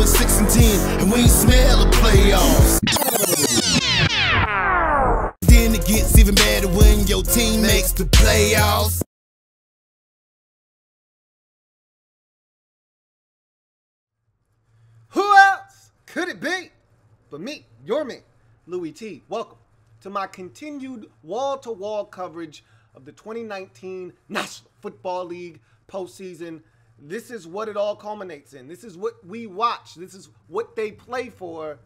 went 6-10, and we ain't smell the playoffs. Then it gets even better when your team makes the playoffs. Who else could it be but me, your man, Louie T? Welcome to my continued wall-to-wall coverage of the 2019 National Football League postseason. This is what it all culminates in. This is what we watch. This is what they play for,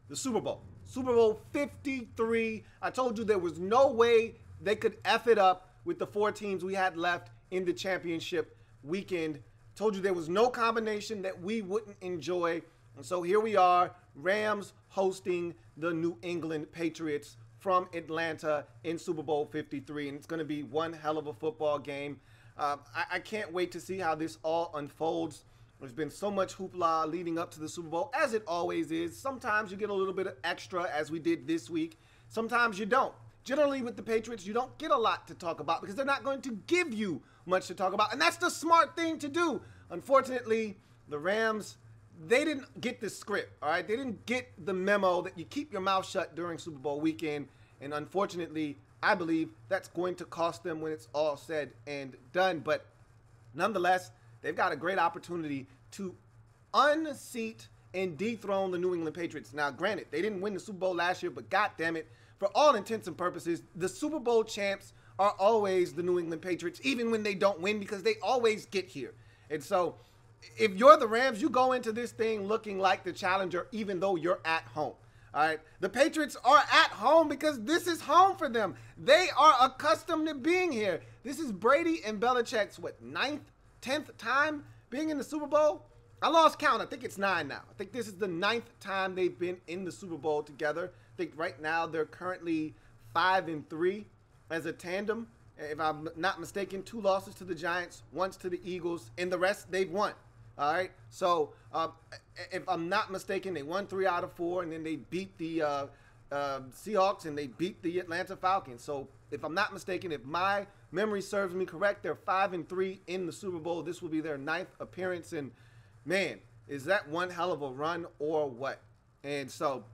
the Super Bowl. Super Bowl 53. I told you there was no way they could F it up with the 4 teams we had left in the championship weekend. Told you there was no combination that we wouldn't enjoy. And so here we are, Rams hosting the New England Patriots from Atlanta in Super Bowl 53. And it's going to be one hell of a football game. I can't wait to see how this all unfolds. There's been so much hoopla leading up to the Super Bowl, as it always is. Sometimes you get a little bit of extra, as we did this week. Sometimes you don't. Generally, with the Patriots, you don't get a lot to talk about because they're not going to give you much to talk about. And that's the smart thing to do. Unfortunately, the Rams, they didn't get the script, all right? They didn't get the memo that you keep your mouth shut during Super Bowl weekend. And unfortunately, I believe that's going to cost them when it's all said and done. But nonetheless, they've got a great opportunity to unseat and dethrone the New England Patriots. Now, granted, they didn't win the Super Bowl last year, but goddamn it, for all intents and purposes, the Super Bowl champs are always the New England Patriots, even when they don't win, because they always get here. And so, if you're the Rams, you go into this thing looking like the challenger, even though you're at home. All right, the Patriots are at home because this is home for them. They are accustomed to being here. This is Brady and Belichick's, what, 9th, 10th time being in the Super Bowl? I lost count. I think it's 9 now. I think this is the 9th time they've been in the Super Bowl together. I think right now they're currently 5-3 as a tandem. If I'm not mistaken, 2 losses to the Giants, once to the Eagles, and the rest they've won. All right, so if I'm not mistaken, they won 3 out of 4, and then they beat the Seahawks and they beat the Atlanta Falcons. So if I'm not mistaken, if my memory serves me correct, they're 5-3 in the Super Bowl. This will be their 9th appearance, and man, is that one hell of a run or what? And so,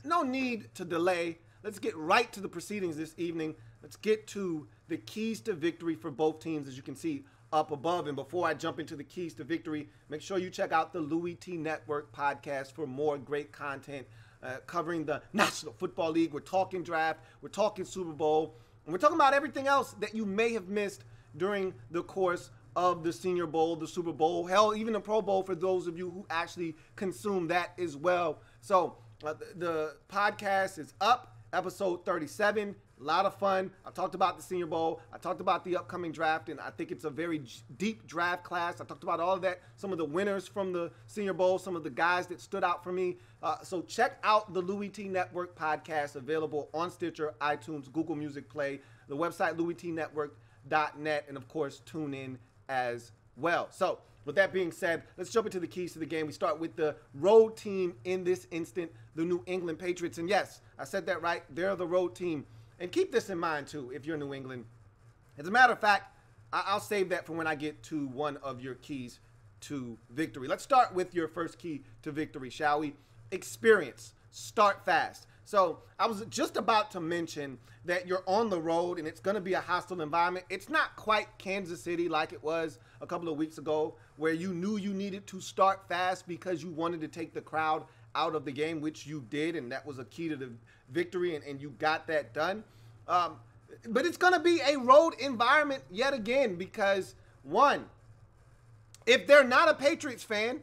no need to delay. Let's get right to the proceedings this evening. Let's get to the keys to victory for both teams, as you can see up above. And before I jump into the keys to victory, make sure you check out the Louie T Network podcast for more great content covering the National Football League. We're talking draft, we're talking Super Bowl, and we're talking about everything else that you may have missed during the course of the Senior Bowl, the Super Bowl, hell, even the Pro Bowl for those of you who actually consume that as well. So the podcast is up, episode 37. A lot of fun. I talked about the Senior Bowl. I talked about the upcoming draft, and I think it's a very deep draft class. I talked about all of that, some of the winners from the Senior Bowl, some of the guys that stood out for me. So check out the Louie T Network podcast, available on Stitcher, iTunes, Google Music Play, the website louietnetwork.net, and of course, tune in as well. So with that being said, let's jump into the keys to the game. We start with the road team in this instant, the New England Patriots. And yes, I said that right. They're the road team. And keep this in mind, too, if you're New England. As a matter of fact, I'll save that for when I get to one of your keys to victory. Let's start with your first key to victory, shall we? Experience. Start fast. So I was just about to mention that you're on the road and it's going to be a hostile environment. It's not quite Kansas City like it was a couple of weeks ago, where you knew you needed to start fast because you wanted to take the crowd out of the game, which you did, and that was a key to the victory, and you got that done. But it's going to be a road environment yet again because, one, if they're not a Patriots fan,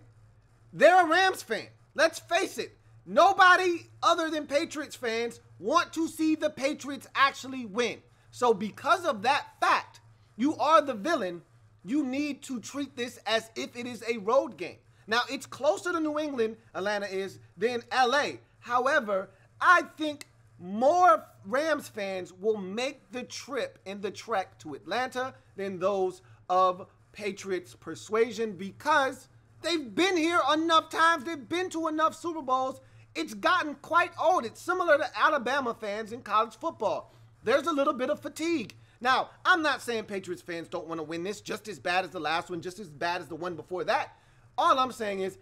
they're a Rams fan. Let's face it. Nobody other than Patriots fans want to see the Patriots actually win. So because of that fact, you are the villain. You need to treat this as if it is a road game. Now, it's closer to New England, Atlanta is, than L.A. However, I think more Rams fans will make the trip and the trek to Atlanta than those of Patriots persuasion because they've been here enough times. They've been to enough Super Bowls. It's gotten quite old. It's similar to Alabama fans in college football. There's a little bit of fatigue. Now, I'm not saying Patriots fans don't want to win this just as bad as the last one, just as bad as the one before that. All I'm saying is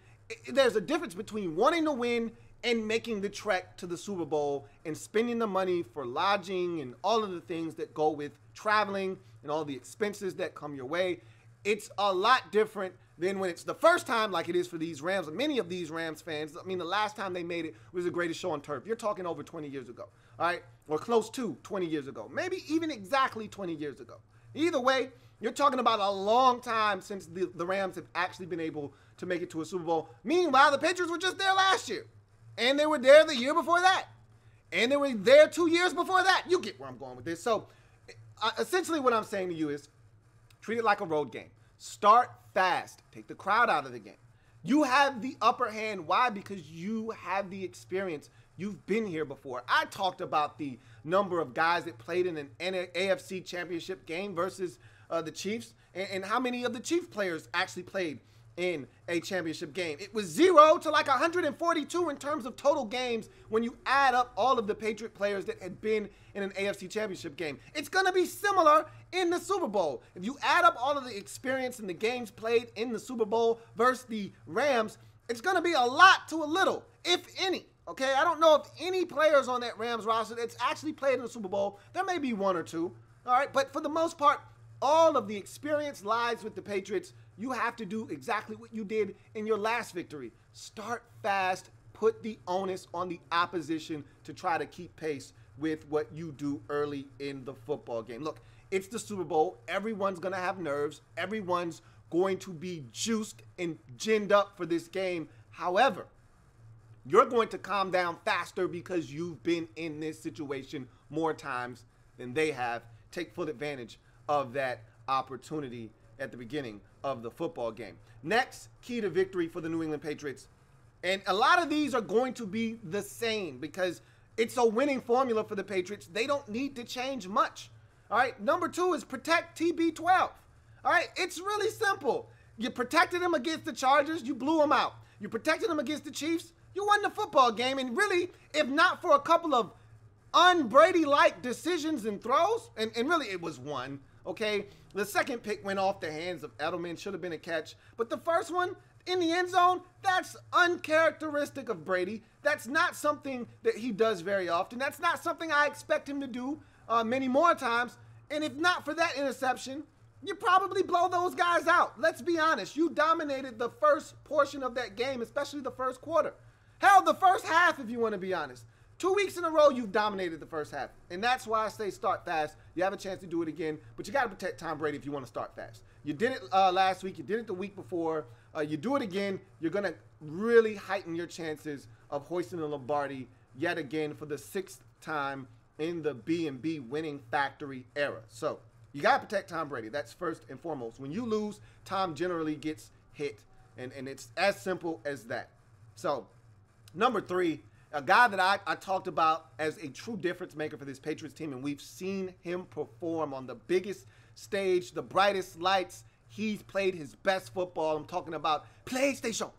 there's a difference between wanting to win and making the trek to the Super Bowl and spending the money for lodging and all of the things that go with traveling and all the expenses that come your way. It's a lot different than when it's the first time, like it is for these Rams. Many of these Rams fans, I mean, the last time they made it was the greatest show on turf. You're talking over 20 years ago, all right? Or close to 20 years ago. Maybe even exactly 20 years ago. Either way, you're talking about a long time since the Rams have actually been able to make it to a Super Bowl. Meanwhile, the Patriots were just there last year. And they were there the year before that. And they were there 2 years before that. You get where I'm going with this. So, essentially what I'm saying to you is, treat it like a road game. Start fast. Take the crowd out of the game. You have the upper hand. Why? Because you have the experience. You've been here before. I talked about the number of guys that played in an AFC championship game versus the Chiefs, and how many of the Chiefs players actually played in a championship game. It was 0 to like 142 in terms of total games when you add up all of the Patriot players that had been in an AFC championship game. It's going to be similar in the Super Bowl. If you add up all of the experience in the games played in the Super Bowl versus the Rams, it's going to be a lot to a little, if any. Okay, I don't know if any players on that Rams roster that's actually played in the Super Bowl. There may be one or two, all right? But for the most part, all of the experience lies with the Patriots. You have to do exactly what you did in your last victory. Start fast, put the onus on the opposition to try to keep pace with what you do early in the football game. Look, it's the Super Bowl. Everyone's going to have nerves. Everyone's going to be juiced and ginned up for this game. However, you're going to calm down faster because you've been in this situation more times than they have. Take full advantage of that opportunity at the beginning of the football game. Next, key to victory for the New England Patriots. And a lot of these are going to be the same because it's a winning formula for the Patriots. They don't need to change much. All right, number 2 is protect TB12. All right, it's really simple. You protected them against the Chargers, you blew them out. You protected them against the Chiefs, you won the football game. And really, if not for a couple of un-Brady-like decisions and throws, and really it was one, okay? The second pick went off the hands of Edelman, should have been a catch. But the first one in the end zone, that's uncharacteristic of Brady. That's not something that he does very often. That's not something I expect him to do many more times. And if not for that interception, you probably blow those guys out. Let's be honest. You dominated the first portion of that game, especially the first quarter. Hell, the first half, if you want to be honest. 2 weeks in a row, you've dominated the first half. And that's why I say start fast. You have a chance to do it again, but you got to protect Tom Brady if you want to start fast. You did it last week. You did it the week before. You do it again, you're going to really heighten your chances of hoisting the Lombardi yet again for the 6th time in the B&B winning factory era. So you got to protect Tom Brady. That's first and foremost. When you lose, Tom generally gets hit, and it's as simple as that. So number 3, a guy that I talked about as a true difference maker for this Patriots team, and we've seen him perform on the biggest stage, the brightest lights. He's played his best football. I'm talking about PlayStation.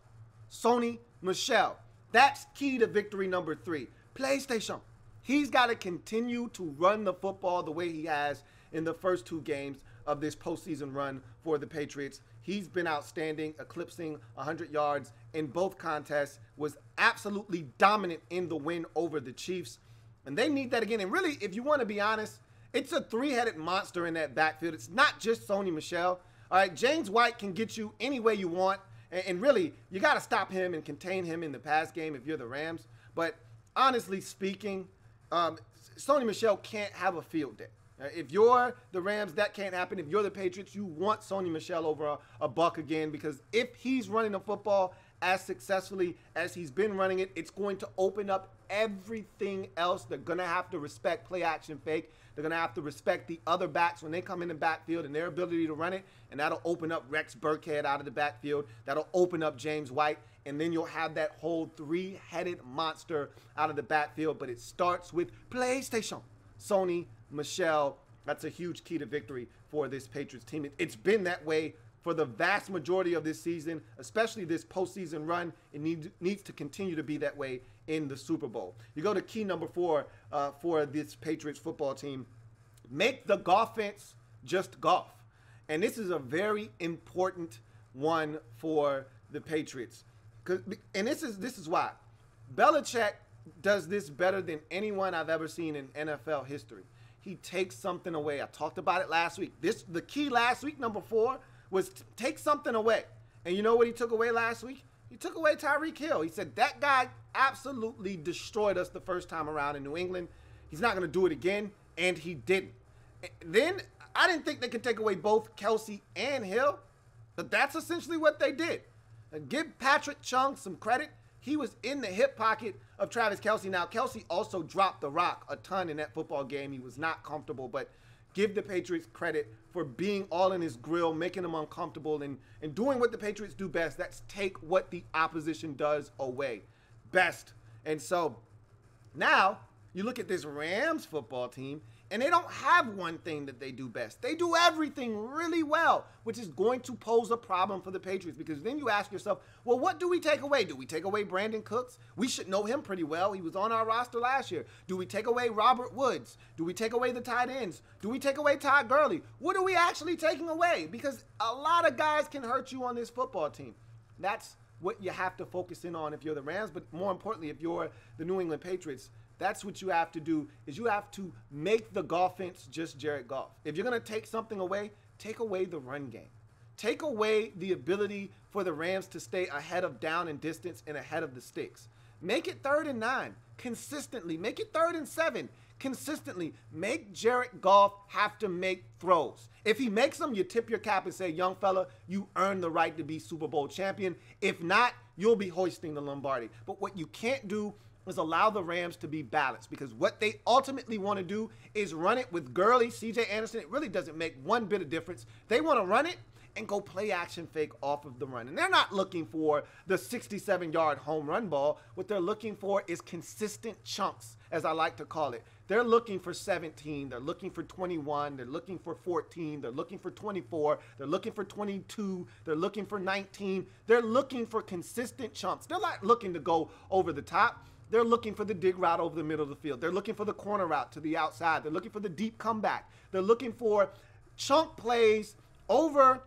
Sony Michel. That's key to victory number 3. PlayStation. He's got to continue to run the football the way he has in the first 2 games of this postseason run for the Patriots. He's been outstanding, eclipsing 100 yards in both contests, was absolutely dominant in the win over the Chiefs. And they need that again. And really, if you want to be honest, it's a 3-headed monster in that backfield. It's not just Sony Michel. All right, James White can get you any way you want. And really, you got to stop him and contain him in the pass game if you're the Rams. But honestly speaking, Sony Michel can't have a field day. If you're the Rams, that can't happen. If you're the Patriots, you want Sony Michel over a buck again, because if he's running the football as successfully as he's been running it, it's going to open up everything else. They're going to have to respect play action fake. They're going to have to respect the other backs when they come in the backfield and their ability to run it, and that'll open up Rex Burkhead out of the backfield. That'll open up James White, and then you'll have that whole 3-headed monster out of the backfield. But it starts with PlayStation. Sony Michel, that's a huge key to victory for this Patriots team. It's been that way for the vast majority of this season, especially this postseason run. It needs to continue to be that way in the Super Bowl. You go to key number 4 for this Patriots football team. Make the golfence just golf. And this is a very important one for the Patriots. And this is why. Belichick does this better than anyone I've ever seen in NFL history. He takes something away. I talked about it last week. The key last week, number 4, was take something away. And you know what he took away last week? He took away Tyreek Hill. He said that guy absolutely destroyed us the first time around in New England. He's not going to do it again, and he didn't. Then I didn't think they could take away both Kelsey and Hill, but that's essentially what they did. And give Patrick Chung some credit. He was in the hip pocket of Travis Kelsey. Now, Kelsey also dropped the rock a ton in that football game. He was not comfortable, but give the Patriots credit for being all in his grill, making them uncomfortable, and doing what the Patriots do best. That's take what the opposition does away best. And so now you look at this Rams football team, and they don't have one thing that they do best. They do everything really well, which is going to pose a problem for the Patriots, because then you ask yourself, well, what do we take away? Do we take away Brandon Cooks? We should know him pretty well. He was on our roster last year. Do we take away Robert Woods? Do we take away the tight ends? Do we take away Todd Gurley? What are we actually taking away? Because a lot of guys can hurt you on this football team. That's what you have to focus in on if you're the Rams, but more importantly, if you're the New England Patriots, that's what you have to do, is you have to make the offense just Jared Goff. If you're going to take something away, take away the run game. Take away the ability for the Rams to stay ahead of down and distance and ahead of the sticks. Make it 3rd and 9 consistently. Make it 3rd and 7 consistently. Make Jared Goff have to make throws. If he makes them, you tip your cap and say, young fella, you earned the right to be Super Bowl champion. If not, you'll be hoisting the Lombardi. But what you can't do is allow the Rams to be balanced, because what they ultimately want to do is run it with Gurley, C.J. Anderson. It really doesn't make one bit of difference. They want to run it and go play action fake off of the run. And they're not looking for the 67-yard home run ball. What they're looking for is consistent chunks, as I like to call it. They're looking for 17. They're looking for 21. They're looking for 14. They're looking for 24. They're looking for 22. They're looking for 19. They're looking for consistent chunks. They're not looking to go over the top. They're looking for the dig route over the middle of the field. They're looking for the corner route to the outside. They're looking for the deep comeback. They're looking for chunk plays over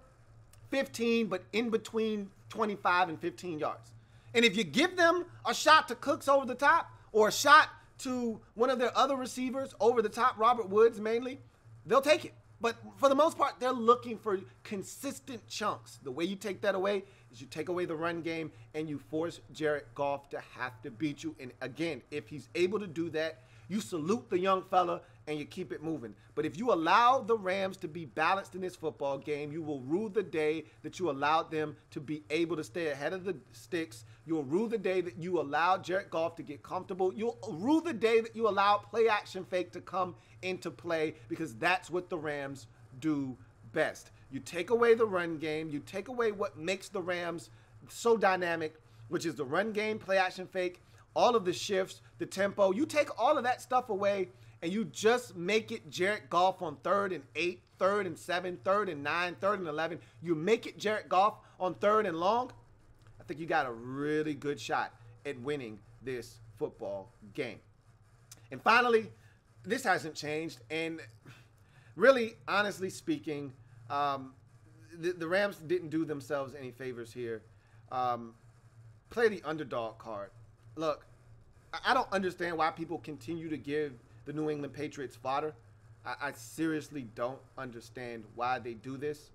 15, but in between 25 and 15 yards. And if you give them a shot to Cooks over the top, or a shot to one of their other receivers over the top, Robert Woods mainly, they'll take it. But for the most part, they're looking for consistent chunks. The way you take that away is you take away the run game and you force Jared Goff to have to beat you. And again, if he's able to do that, you salute the young fella and you keep it moving. But if you allow the Rams to be balanced in this football game, you will rue the day that you allowed them to be able to stay ahead of the sticks. You'll rue the day that you allowed Jared Goff to get comfortable. You'll rue the day that you allowed play action fake to come into play, because that's what the Rams do best. You take away the run game. You take away what makes the Rams so dynamic, which is the run game, play action fake, all of the shifts, the tempo. You take all of that stuff away, and you just make it Jared Goff on 3rd and 8, 3rd and 7, 3rd and 9, 3rd and 11. You make it Jared Goff on 3rd and long. I think you got a really good shot at winning this football game. And finally, this hasn't changed. And really, honestly speaking, the Rams didn't do themselves any favors here. Play the underdog card. Look, I don't understand why people continue to give the New England Patriots fodder. I seriously don't understand why they do this,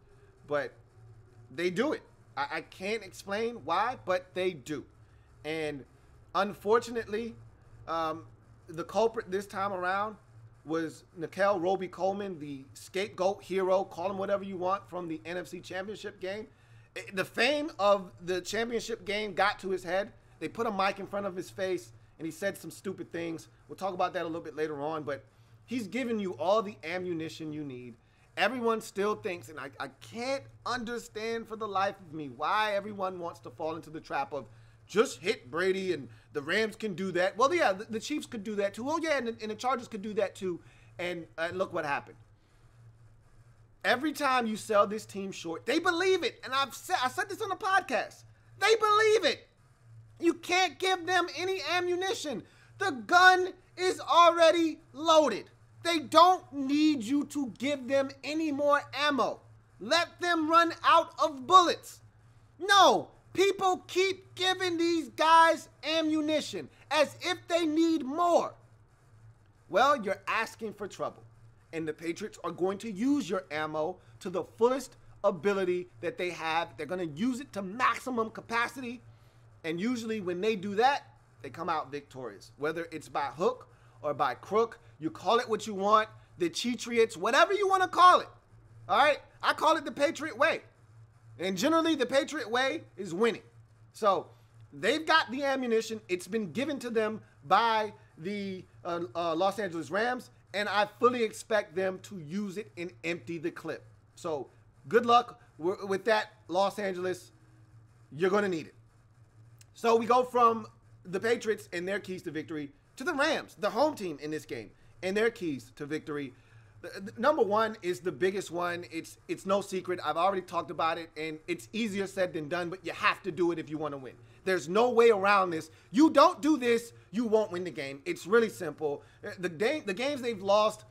but they do it. I can't explain why, but they do. And unfortunately, the culprit this time around was Nikel Roby-Coleman, the scapegoat hero, call him whatever you want, from the NFC Championship game. The fame of the championship game got to his head. They put a mic in front of his face, and he said some stupid things. We'll talk about that a little bit later on, but he's given you all the ammunition you need. Everyone still thinks, and I can't understand for the life of me why everyone wants to fall into the trap of just hit Brady and the Rams can do that. Well, yeah, the Chiefs could do that too. Oh, yeah, and the Chargers could do that too. And look what happened. Every time you sell this team short, they believe it. And I said this on the podcast. They believe it. You can't give them any ammunition. The gun is already loaded. They don't need you to give them any more ammo. Let them run out of bullets. No, People keep giving these guys ammunition as if they need more. Well, you're asking for trouble. And the Patriots are going to use your ammo to the fullest ability that they have. They're going to use it to maximum capacity. And usually when they do that, they come out victorious. Whether it's by hook or by crook, you call it what you want, the Patriots, whatever you want to call it. All right? I call it the Patriot way. And generally, the Patriot way is winning. So they've got the ammunition. It's been given to them by the Los Angeles Rams, and I fully expect them to use it and empty the clip. So good luck with that, Los Angeles. You're going to need it. So we go from the Patriots and their keys to victory to the Rams, the home team in this game, and their keys to victory. Number one is the biggest one. It's no secret. I've already talked about it, and it's easier said than done, but you have to do it if you want to win. There's no way around this. You don't do this, you won't win the game. It's really simple. The games they've lost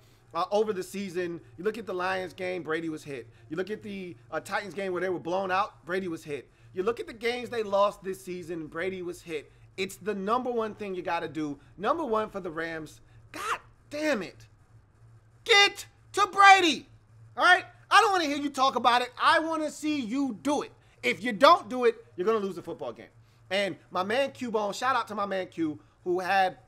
over the season, you look at the Lions game, Brady was hit. You look at the Titans game where they were blown out, Brady was hit. You look at the games they lost this season, Brady was hit. It's the number one thing you got to do. Number one for the Rams, God damn it. Get to Brady. All right? I don't want to hear you talk about it. I want to see you do it. If you don't do it, you're going to lose the football game. And my man Q-Bone, shout out to my man Q, who had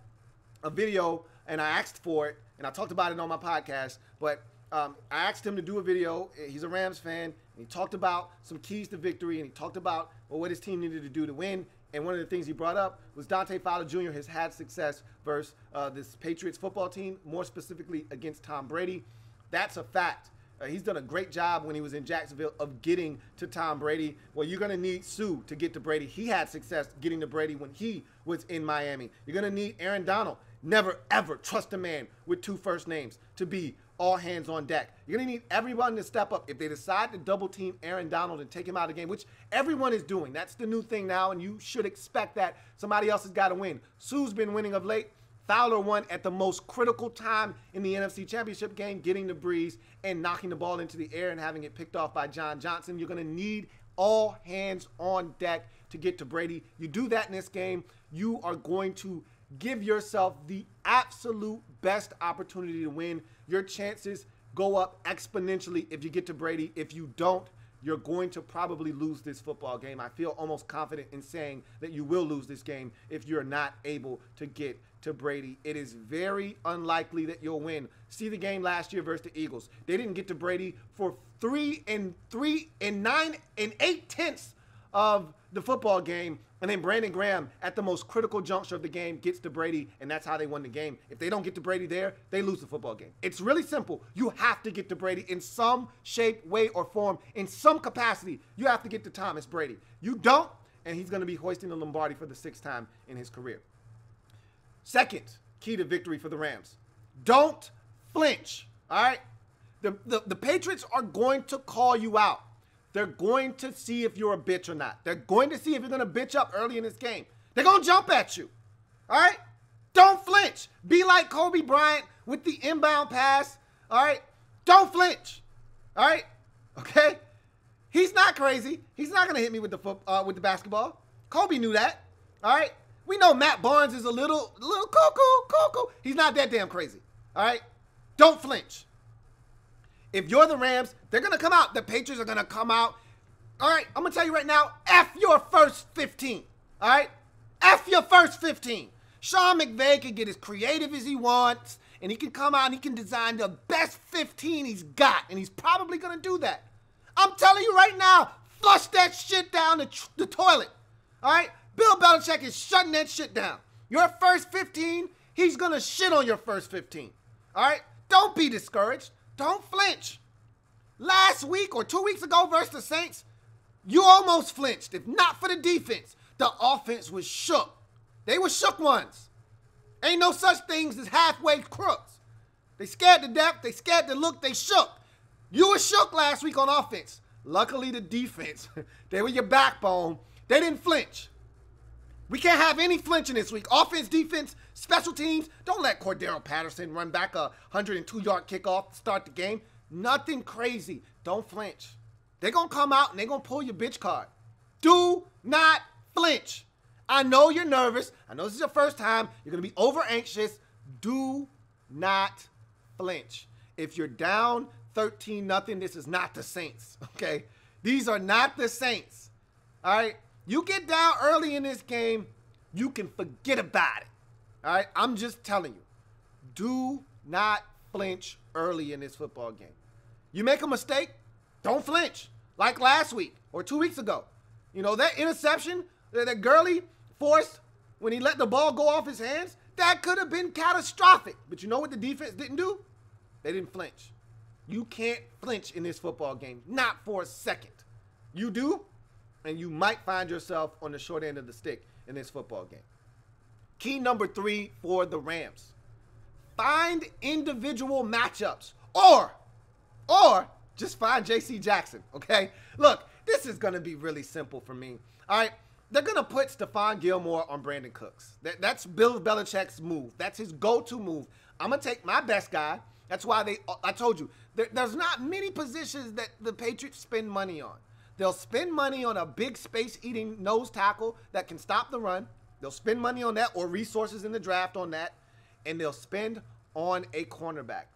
a video, and I asked for it, and I talked about it on my podcast, but I asked him to do a video. He's a Rams fan, and he talked about some keys to victory, and he talked about what his team needed to do to win. And one of the things he brought up was Dante Fowler Jr. has had success versus this Patriots football team, more specifically against Tom Brady. That's a fact. He's done a great job when he was in Jacksonville of getting to Tom Brady. Well, you're going to need Sue to get to Brady. He had success getting to Brady when he was in Miami. You're going to need Aaron Donald. Never, ever trust a man with 2 first names to be all hands on deck. You're going to need everyone to step up. If they decide to double team Aaron Donald and take him out of the game, which everyone is doing, that's the new thing now, and you should expect that. Somebody else has got to win. Sue's been winning of late. Fowler won at the most critical time in the NFC Championship game, getting the breeze and knocking the ball into the air and having it picked off by John Johnson. You're going to need all hands on deck to get to Brady. You do that in this game, you are going to give yourself the absolute best opportunity to win. Your chances go up exponentially if you get to Brady. If you don't, you're going to probably lose this football game. I feel almost confident in saying that you will lose this game if you're not able to get to Brady. It is very unlikely that you'll win. See the game last year versus the Eagles. They didn't get to Brady for 3 and 9 8/10 of the football game. And then Brandon Graham, at the most critical juncture of the game, gets to Brady, and that's how they won the game. If they don't get to Brady there, they lose the football game. It's really simple. You have to get to Brady in some shape, way, or form. In some capacity, you have to get to Thomas Brady. You don't, and he's going to be hoisting the Lombardi for the 6th time in his career. Second key to victory for the Rams. Don't flinch, all right? The Patriots are going to call you out. They're going to see if you're a bitch or not. They're going to see if you're going to bitch up early in this game. They're going to jump at you. All right? Don't flinch. Be like Kobe Bryant with the inbound pass. All right? Don't flinch. All right? Okay? He's not crazy. He's not going to hit me with the basketball. Kobe knew that. All right? We know Matt Barnes is a little cuckoo. He's not that damn crazy. All right? Don't flinch. If you're the Rams, they're going to come out. The Patriots are going to come out. All right, I'm going to tell you right now, F your first 15. All right? F your first 15. Sean McVay can get as creative as he wants, and he can come out and he can design the best 15 he's got, and he's probably going to do that. I'm telling you right now, flush that shit down the toilet. All right? Bill Belichick is shutting that shit down. Your first 15, he's going to shit on your first 15. All right? Don't be discouraged. Don't flinch. Last week or 2 weeks ago versus the Saints, you almost flinched. If not for the defense, the offense was shook. They were shook ones. Ain't no such things as halfway crooks. They scared to death. They scared to look. They shook. You were shook last week on offense. Luckily, the defense, they were your backbone. They didn't flinch. We can't have any flinching this week. Offense, defense, special teams. Don't let Cordero Patterson run back a 102-yard kickoff to start the game. Nothing crazy. Don't flinch. They're going to come out and they're going to pull your bitch card. Do not flinch. I know you're nervous. I know this is your first time. You're going to be over anxious. Do not flinch. If you're down 13-0, this is not the Saints, okay? These are not the Saints, all right? You get down early in this game, you can forget about it, all right? I'm just telling you, do not flinch early in this football game. You make a mistake, don't flinch, like last week or 2 weeks ago. You know, that interception that Gurley forced when he let the ball go off his hands, that could have been catastrophic. But you know what the defense didn't do? They didn't flinch. You can't flinch in this football game, not for a second. You do, and you might find yourself on the short end of the stick in this football game. Key number 3 for the Rams. Find individual matchups or just find J.C. Jackson, okay? Look, this is going to be really simple for me, all right? They're going to put Stephon Gilmore on Brandon Cooks. That's Bill Belichick's move. That's his go-to move. I'm going to take my best guy. That's why I told you, there's not many positions that the Patriots spend money on. They'll spend money on a big space-eating nose tackle that can stop the run. They'll spend money on that or resources in the draft on that. And they'll spend on a cornerback.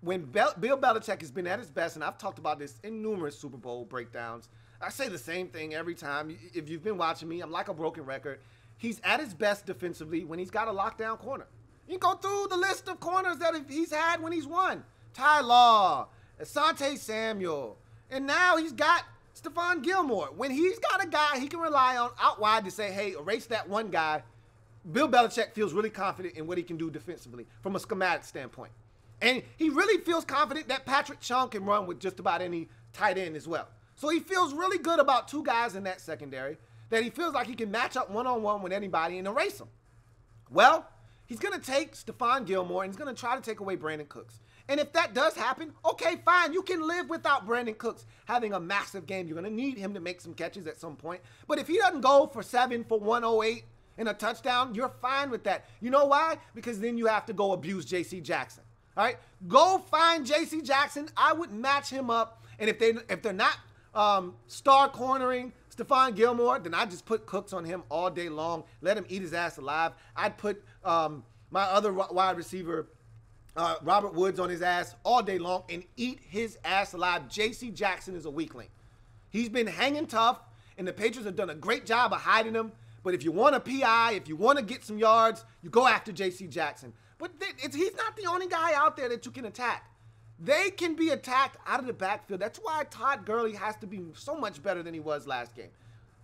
When Bill Belichick has been at his best, and I've talked about this in numerous Super Bowl breakdowns, I say the same thing every time. If you've been watching me, I'm like a broken record. He's at his best defensively when he's got a lockdown corner. You can go through the list of corners that he's had when he's won. Ty Law, Asante Samuel, and now he's got Stephon Gilmore. When he's got a guy he can rely on out wide to say, hey, erase that one guy, Bill Belichick feels really confident in what he can do defensively from a schematic standpoint. And he really feels confident that Patrick Chung can run with just about any tight end as well. So he feels really good about 2 guys in that secondary that he feels like he can match up one-on-one with anybody and erase them. Well, he's going to take Stephon Gilmore and he's going to try to take away Brandon Cooks. And if that does happen, okay, fine. You can live without Brandon Cooks having a massive game. You're going to need him to make some catches at some point. But if he doesn't go for 7 for 108 and a touchdown, you're fine with that. You know why? Because then you have to go abuse J.C. Jackson. All right? Go find J.C. Jackson. I would match him up. And if they're not star cornering Stephon Gilmore, then I just put Cooks on him all day long. Let him eat his ass alive. I'd put my other wide receiver, Robert Woods, on his ass all day long and eat his ass alive. J.C. Jackson is a weakling. He's been hanging tough, and the Patriots have done a great job of hiding him. But if you want a PI, if you want to get some yards, you go after J.C. Jackson. But he's not the only guy out there that you can attack. They can be attacked out of the backfield. That's why Todd Gurley has to be so much better than he was last game.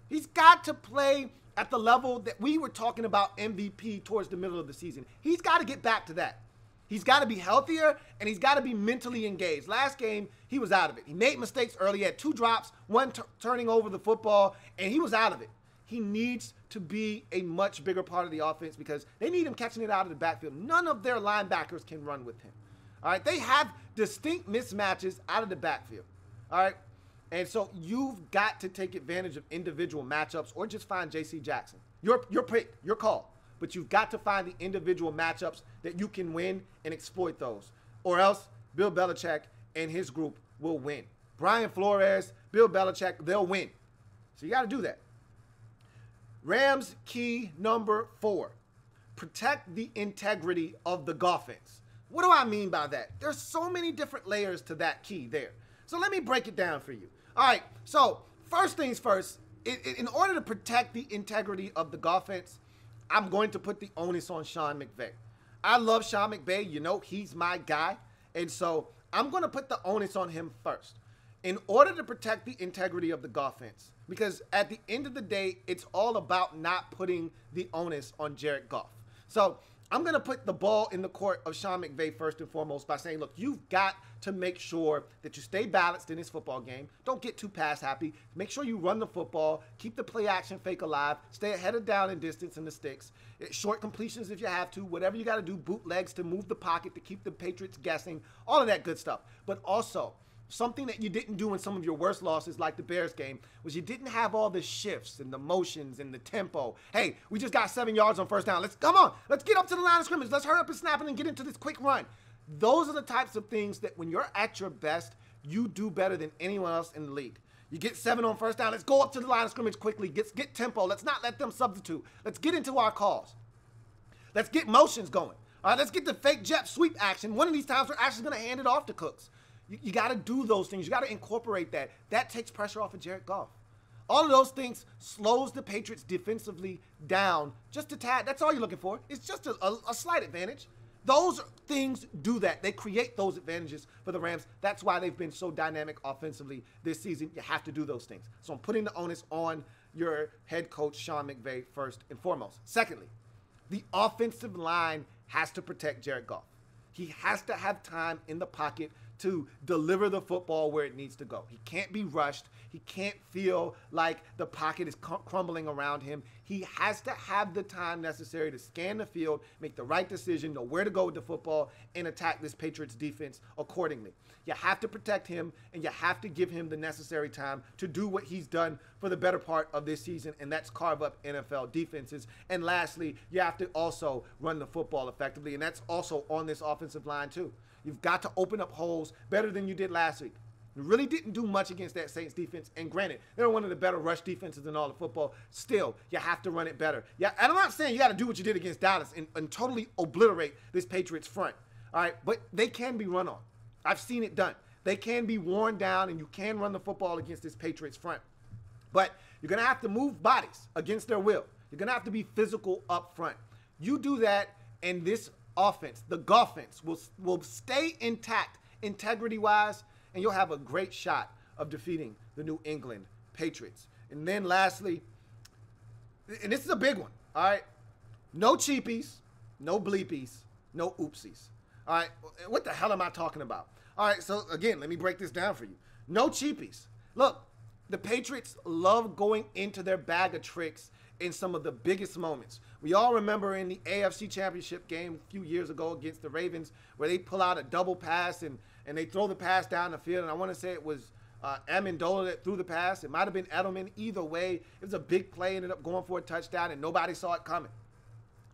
He's got to play at the level that we were talking about MVP towards the middle of the season. He's got to get back to that. He's got to be healthier, and he's got to be mentally engaged. Last game, he was out of it. He made mistakes early. He had 2 drops, 1 turning over the football, and he was out of it. He needs to be a much bigger part of the offense because they need him catching it out of the backfield. None of their linebackers can run with him. All right, they have distinct mismatches out of the backfield. All right, and so you've got to take advantage of individual matchups or just find J.C. Jackson. Your pick, your call. But you've got to find the individual matchups that you can win and exploit those. Or else Bill Belichick and his group will win. Brian Flores, Bill Belichick, they'll win. So you got to do that. Rams key number 4. Protect the integrity of the offense. What do I mean by that? There's so many different layers to that key there. So let me break it down for you. All right, so first things first, in order to protect the integrity of the offense, I'm going to put the onus on Sean McVay. I love Sean McVay. You know, he's my guy. And so I'm going to put the onus on him first in order to protect the integrity of the offense. Because at the end of the day, it's all about not putting the onus on Jared Goff. So I'm going to put the ball in the court of Sean McVay first and foremost by saying, look, you've got to make sure that you stay balanced in this football game. Don't get too pass happy. Make sure you run the football. Keep the play action fake alive. Stay ahead of down and distance in the sticks. Short completions if you have to. Whatever you got to do, bootlegs to move the pocket to keep the Patriots guessing. All of that good stuff. But also, something that you didn't do in some of your worst losses like the Bears game was you didn't have all the shifts and the motions and the tempo. Hey, we just got 7 yards on first down. Come on. Let's get up to the line of scrimmage. Let's hurry up and snap it and get into this quick run. Those are the types of things that when you're at your best, you do better than anyone else in the league. You get 7 on first down. Let's go up to the line of scrimmage quickly. Get tempo. Let's not let them substitute. Let's get into our calls. Let's get motions going. All right, let's get the fake jet sweep action. One of these times we're actually going to hand it off to Cooks. You got to do those things. You got to incorporate that. That takes pressure off of Jared Goff. All of those things slows the Patriots defensively down just a tad. That's all you're looking for. It's just a slight advantage. Those things do that. They create those advantages for the Rams. That's why they've been so dynamic offensively this season. You have to do those things. So I'm putting the onus on your head coach, Sean McVay, first and foremost. Secondly, the offensive line has to protect Jared Goff. He has to have time in the pocket to deliver the football where it needs to go. He can't be rushed. He can't feel like the pocket is crumbling around him. He has to have the time necessary to scan the field, make the right decision, know where to go with the football, and attack this Patriots defense accordingly. You have to protect him, and you have to give him the necessary time to do what he's done for the better part of this season, and that's carve up NFL defenses. And lastly, you have to also run the football effectively, and that's also on this offensive line too. You've got to open up holes better than you did last week. You really didn't do much against that Saints defense. And granted, they're one of the better rush defenses in all of football. Still, you have to run it better. Yeah, and I'm not saying you got to do what you did against Dallas and totally obliterate this Patriots front. All right, but they can be run on. I've seen it done. They can be worn down, and you can run the football against this Patriots front. But you're going to have to move bodies against their will. You're going to have to be physical up front. You do that, and this offense, the Goffense, will stay intact integrity-wise, and you'll have a great shot of defeating the New England Patriots. And then lastly, and this is a big one, all right? No cheapies, no bleepies, no oopsies. All right, what the hell am I talking about? All right, so again, let me break this down for you. No cheapies. Look, the Patriots love going into their bag of tricks in some of the biggest moments. We all remember in the AFC Championship game a few years ago against the Ravens where they pull out a double pass and they throw the pass down the field. And I want to say it was Amendola that threw the pass. It might have been Edelman. Either way, it was a big play, ended up going for a touchdown, and nobody saw it coming.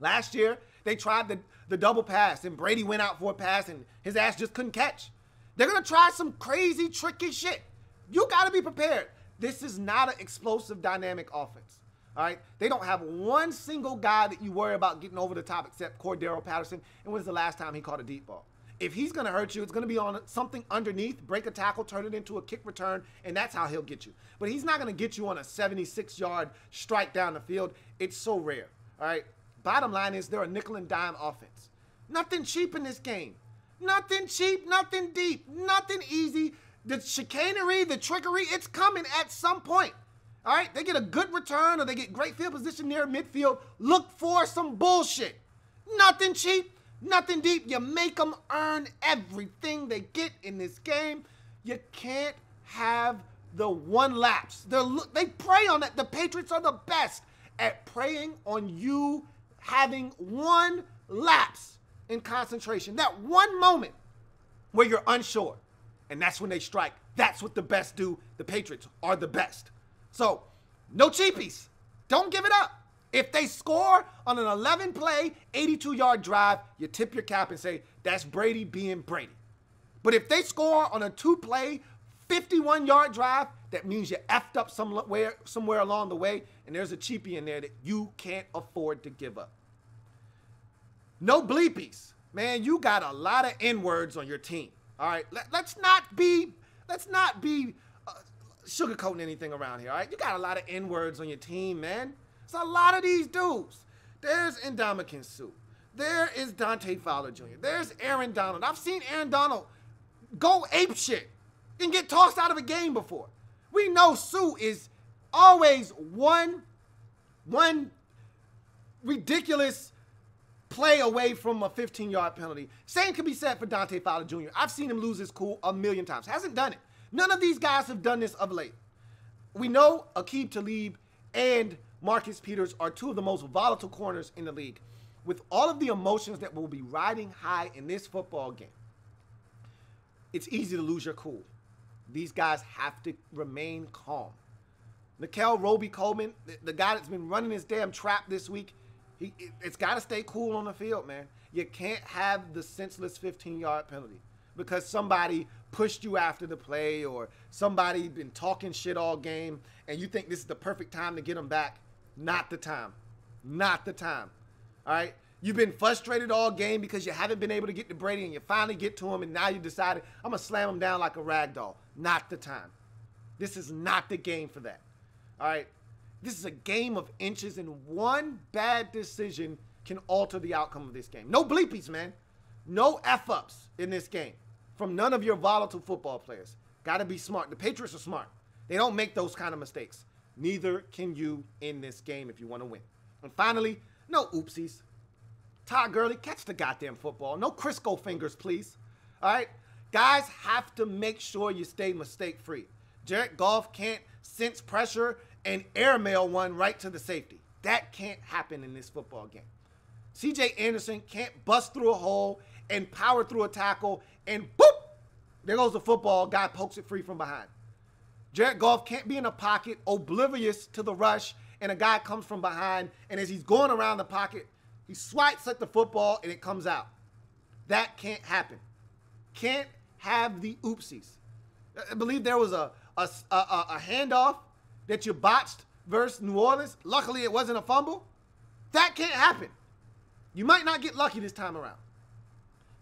Last year, they tried the double pass, and Brady went out for a pass, and his ass just couldn't catch. They're going to try some crazy, tricky shit. You got to be prepared. This is not an explosive, dynamic offense. All right? They don't have one single guy that you worry about getting over the top except Cordero Patterson. And when's the last time he caught a deep ball? If he's going to hurt you, it's going to be on something underneath, break a tackle, turn it into a kick return, and that's how he'll get you. But he's not going to get you on a 76-yard strike down the field. It's so rare. All right? Bottom line is they're a nickel and dime offense. Nothing cheap in this game. Nothing cheap, nothing deep, nothing easy. The chicanery, the trickery, it's coming at some point. All right, they get a good return or they get great field position near midfield. Look for some bullshit. Nothing cheap, nothing deep. You make them earn everything they get in this game. You can't have the one lapse. They prey on that. The Patriots are the best at preying on you having one lapse in concentration. That one moment where you're unsure. And that's when they strike. That's what the best do. The Patriots are the best. So, no cheapies. Don't give it up. If they score on an 11-play, 82-yard drive, you tip your cap and say, that's Brady being Brady. But if they score on a 2-play, 51-yard drive, that means you effed up somewhere along the way, and there's a cheapie in there that you can't afford to give up. No bleepies. Man, you got a lot of N-words on your team. All right, let's not be sugarcoating anything around here, all right? You got a lot of N-words on your team, man. It's a lot of these dudes. There's Ndamukong Suh. There is Dante Fowler Jr. There's Aaron Donald. I've seen Aaron Donald go apeshit and get tossed out of a game before. We know Suh is always one ridiculous play away from a 15-yard penalty. Same can be said for Dante Fowler Jr. I've seen him lose his cool a million times. Hasn't done it. None of these guys have done this of late. We know Aqib Talib and Marcus Peters are two of the most volatile corners in the league. With all of the emotions that will be riding high in this football game, it's easy to lose your cool. These guys have to remain calm. Nickel Roby-Coleman, the guy that's been running his damn trap this week, it's got to stay cool on the field, man. You can't have the senseless 15-yard penalty. because somebody pushed you after the play or somebody been talking shit all game and you think this is the perfect time to get them back. Not the time. Not the time. All right? You've been frustrated all game because you haven't been able to get to Brady and you finally get to him and now you decided, I'm going to slam him down like a rag doll. Not the time. This is not the game for that. All right? This is a game of inches and one bad decision can alter the outcome of this game. No bleepies, man. No F-ups in this game from none of your volatile football players. Got to be smart. The Patriots are smart. They don't make those kind of mistakes. Neither can you in this game if you want to win. And finally, no oopsies. Todd Gurley, catch the goddamn football. No Crisco fingers, please. All right? Guys have to make sure you stay mistake-free. Jared Goff can't sense pressure and airmail one right to the safety. That can't happen in this football game. C.J. Anderson can't bust through a hole and power through a tackle and boop, there goes the football. Guy pokes it free from behind. Jared Goff can't be in a pocket oblivious to the rush and a guy comes from behind and as he's going around the pocket, he swipes at the football and it comes out. That can't happen. Can't have the oopsies. I believe there was a handoff that you botched versus New Orleans. Luckily, it wasn't a fumble. That can't happen. You might not get lucky this time around.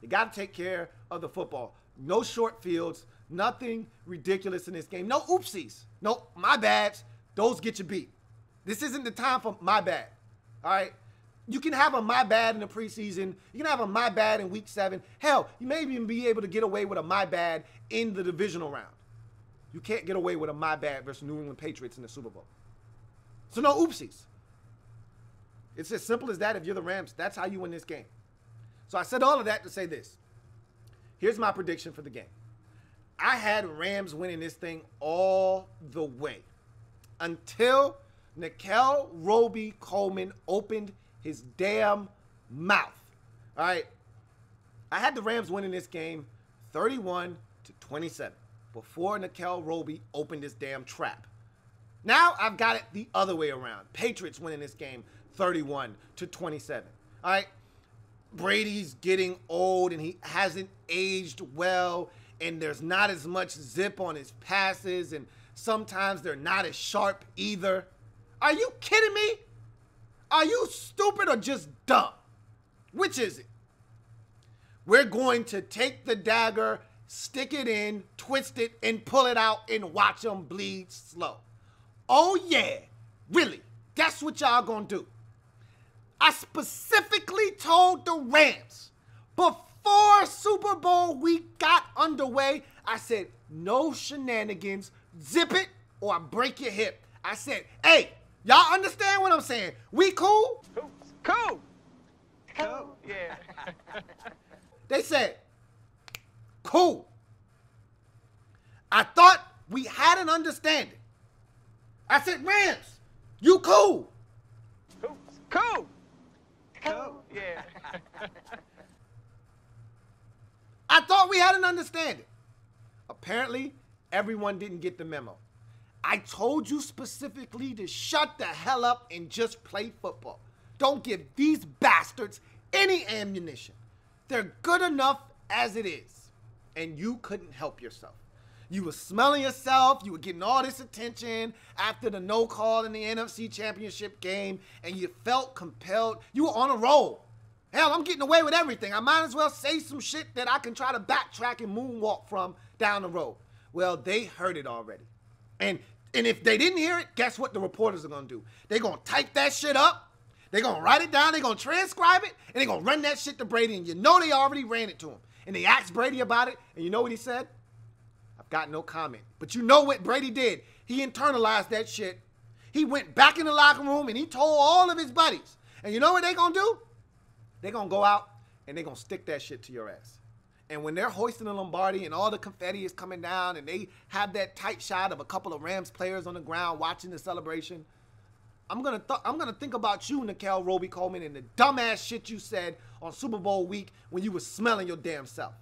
You got to take care of the football. No short fields. Nothing ridiculous in this game. No oopsies. No, my bads. Those get you beat. This isn't the time for my bad. All right? You can have a my bad in the preseason. You can have a my bad in week 7. Hell, you may even be able to get away with a my bad in the divisional round. You can't get away with a my bad versus New England Patriots in the Super Bowl. So no oopsies. It's as simple as that. If you're the Rams, that's how you win this game. So I said all of that to say this. Here's my prediction for the game. I had Rams winning this thing all the way until Nickel Roby-Coleman opened his damn mouth. All right. I had the Rams winning this game 31-27 before Nickel Roby opened his damn trap. Now I've got it the other way around. Patriots winning this game 31-27. All right. Brady's getting old and he hasn't aged well and there's not as much zip on his passes and sometimes they're not as sharp either. Are you kidding me? Are you stupid or just dumb? Which is it? We're going to take the dagger, stick it in, twist it, and pull it out and watch them bleed slow. Oh yeah, really? That's what y'all gonna do. I specifically told the Rams before Super Bowl week got underway, I said, no shenanigans, zip it or I break your hip. I said, hey, y'all understand what I'm saying? We cool? Cool. Cool, yeah. They said, cool. I thought we had an understanding. I said, Rams, you cool? Cool. Cool, yeah. I thought we had an understanding. Apparently, everyone didn't get the memo. I told you specifically to shut the hell up and just play football. Don't give these bastards any ammunition. They're good enough as it is. And you couldn't help yourself. You were smelling yourself. You were getting all this attention after the no call in the NFC Championship game. And you felt compelled. You were on a roll. Hell, I'm getting away with everything. I might as well say some shit that I can try to backtrack and moonwalk from down the road. Well, they heard it already. And if they didn't hear it, guess what the reporters are going to do? They're going to type that shit up. They're going to write it down. They're going to transcribe it. And they're going to run that shit to Brady. And you know they already ran it to him. And they asked Brady about it. And you know what he said? I've got no comment. But you know what Brady did? He internalized that shit. He went back in the locker room and he told all of his buddies. And you know what they're going to do? They're going to go out and they're going to stick that shit to your ass. And when they're hoisting the Lombardi and all the confetti is coming down and they have that tight shot of a couple of Rams players on the ground watching the celebration, I'm gonna think about you, Nickel Roby-Coleman, and the dumbass shit you said on Super Bowl week when you was smelling your damn self.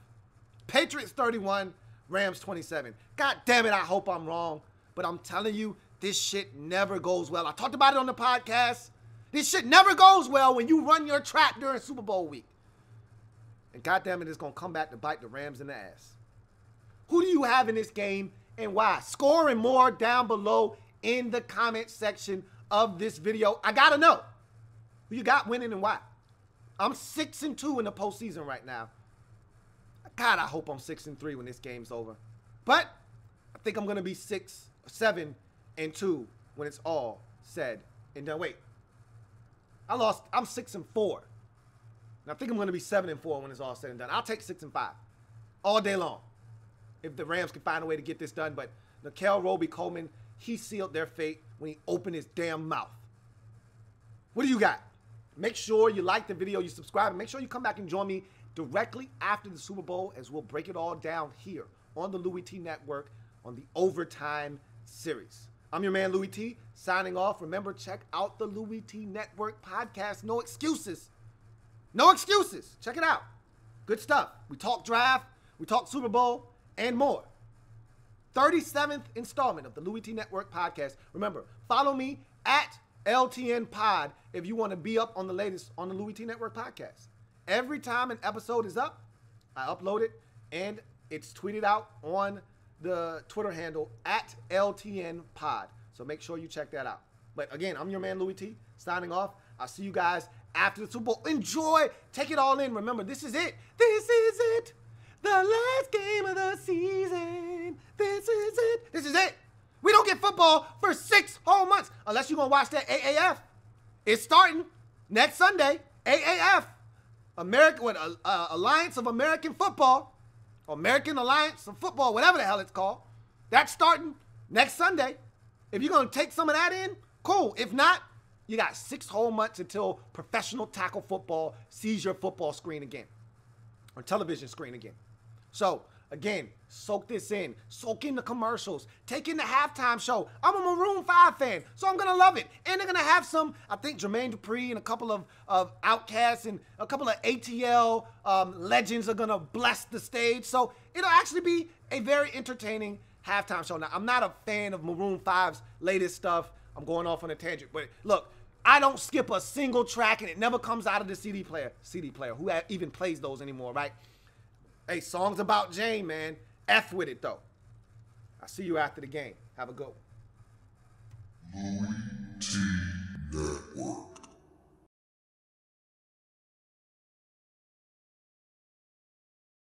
Patriots 31, Rams 27. God damn it, I hope I'm wrong. But I'm telling you, this shit never goes well. I talked about it on the podcast. This shit never goes well when you run your trap during Super Bowl week. And goddamn it, it's going to come back to bite the Rams in the ass. Who do you have in this game and why? Score and more down below in the comment section of this video. I got to know who you got winning and why. I'm 6-2 in the postseason right now. God, I hope I'm 6-3 when this game's over. But I think I'm going to be 7-2 when it's all said and done. Wait, I'm 6-4. And I think I'm going to be 7-4 when it's all said and done. I'll take 6-5 all day long if the Rams can find a way to get this done. But Nikel Roby-Coleman, he sealed their fate when he opened his damn mouth. What do you got? Make sure you like the video, you subscribe, and make sure you come back and join me directly after the Super Bowl as we'll break it all down here on the Louie T Network on the Overtime Series. I'm your man, Louie T, signing off. Remember, check out the Louie T Network podcast. No excuses. No excuses. Check it out. Good stuff. We talk draft, we talk Super Bowl, and more. 37th installment of the Louie T Network podcast. Remember, follow me at LTN Pod if you want to be up on the latest on the Louie T Network podcast. Every time an episode is up, I upload it, and it's tweeted out on the Twitter handle at LTN Pod. So make sure you check that out. But again, I'm your man, Louie T, signing off. I'll see you guys after the Super Bowl. Enjoy. Take it all in. Remember, this is it. This is it. The last game of the season. This is it. This is it. We don't get football for 6 whole months unless you're going to watch that AAF. It's starting next Sunday. AAF. Alliance of American Football. American Alliance of Football, whatever the hell it's called. That's starting next Sunday. If you're going to take some of that in, cool. If not, you got 6 whole months until professional tackle football sees your football screen again. Or television screen again. So, again, soak this in. Soak in the commercials. Take in the halftime show. I'm a Maroon 5 fan, so I'm going to love it. And they're going to have some, I think, Jermaine Dupri and a couple of Outcasts and a couple of ATL legends are going to bless the stage. So it'll actually be a very entertaining halftime show. Now, I'm not a fan of Maroon 5's latest stuff. I'm going off on a tangent. But look, I don't skip a single track, and it never comes out of the CD player. Who even plays those anymore, right? Hey, songs about Jane, man. F with it, though. I'll see you after the game. Have a good one. Louie T Network.